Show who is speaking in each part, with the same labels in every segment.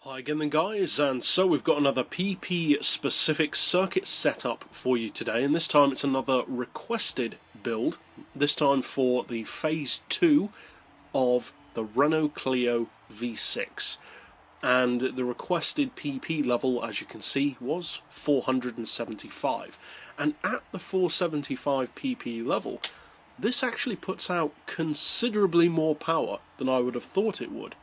Speaker 1: Hi again then guys, and so we've got another PP specific circuit setup for you today, and this time it's another requested build, this time for the phase 2 of the Renault Clio V6. And the requested PP level, as you can see, was 475. And at the 475 PP level, this actually puts out considerably more power than I would have thought it would.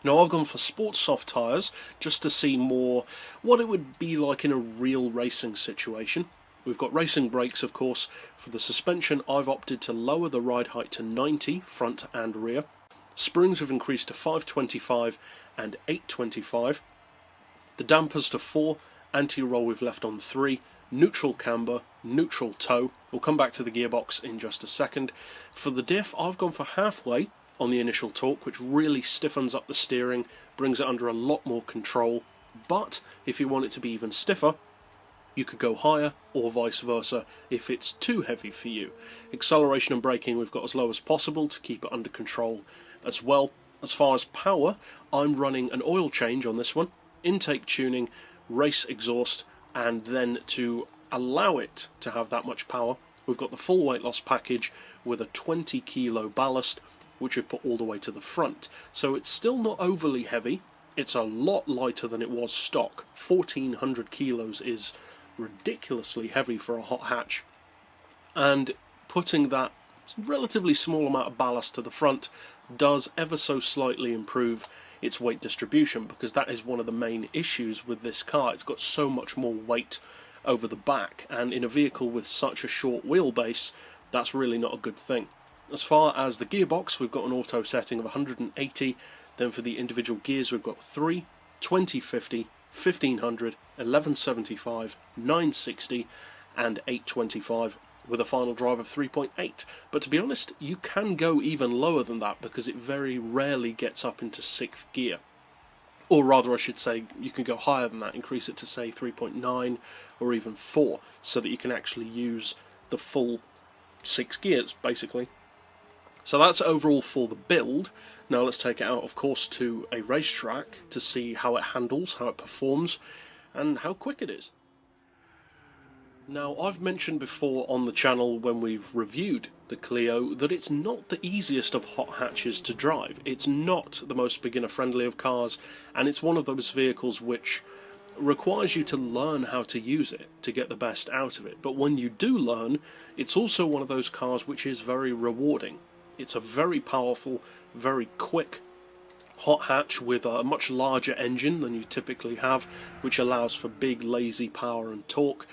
Speaker 1: Now I've gone for sports soft tyres just to see more what it would be like in a real racing situation. We've got racing brakes, of course. For the suspension, I've opted to lower the ride height to 90, front and rear. Springs have increased to 525 and 825. The dampers to 4, anti-roll we've left on 3, neutral camber, neutral toe. We'll come back to the gearbox in just a second. For the diff, I've gone for halfway on the initial torque, which really stiffens up the steering, brings it under a lot more control. But if you want it to be even stiffer, you could go higher, or vice versa if it's too heavy for you. Acceleration and braking we've got as low as possible to keep it under control as well. As far as power, I'm running an oil change on this one, intake tuning, race exhaust, and then to allow it to have that much power, we've got the full weight loss package with a 20 kilo ballast, which we've put all the way to the front. So it's still not overly heavy, it's a lot lighter than it was stock. 1400 kilos is ridiculously heavy for a hot hatch, and putting that relatively small amount of ballast to the front does ever so slightly improve its weight distribution, because that is one of the main issues with this car. It's got so much more weight over the back, and in a vehicle with such a short wheelbase, that's really not a good thing. As far as the gearbox, we've got an auto setting of 180, then for the individual gears we've got 3, 2050, 1500, 1175, 960 and 825 with a final drive of 3.8. But to be honest, you can go even lower than that because it very rarely gets up into 6th gear. Or rather, I should say, you can go higher than that, increase it to say 3.9 or even 4, so that you can actually use the full 6 gears basically. So that's overall for the build. Now let's take it out, of course, to a racetrack to see how it handles, how it performs, and how quick it is. Now, I've mentioned before on the channel when we've reviewed the Clio that it's not the easiest of hot hatches to drive. It's not the most beginner-friendly of cars, and it's one of those vehicles which requires you to learn how to use it to get the best out of it. But when you do learn, it's also one of those cars which is very rewarding. It's a very powerful, very quick hot hatch with a much larger engine than you typically have, which allows for big lazy power and torque,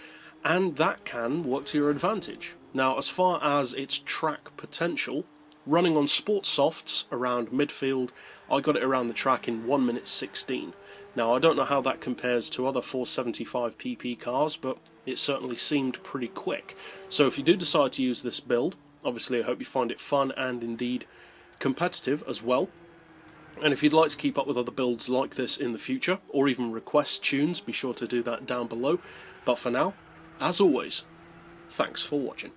Speaker 1: and that can work to your advantage. Now, as far as its track potential, running on sports softs around midfield, I got it around the track in 1 minute 16. Now, I don't know how that compares to other 475 PP cars, but it certainly seemed pretty quick. So if you do decide to use this build, obviously I hope you find it fun and indeed competitive as well. And if you'd like to keep up with other builds like this in the future, or even request tunes, be sure to do that down below. But for now, as always, thanks for watching.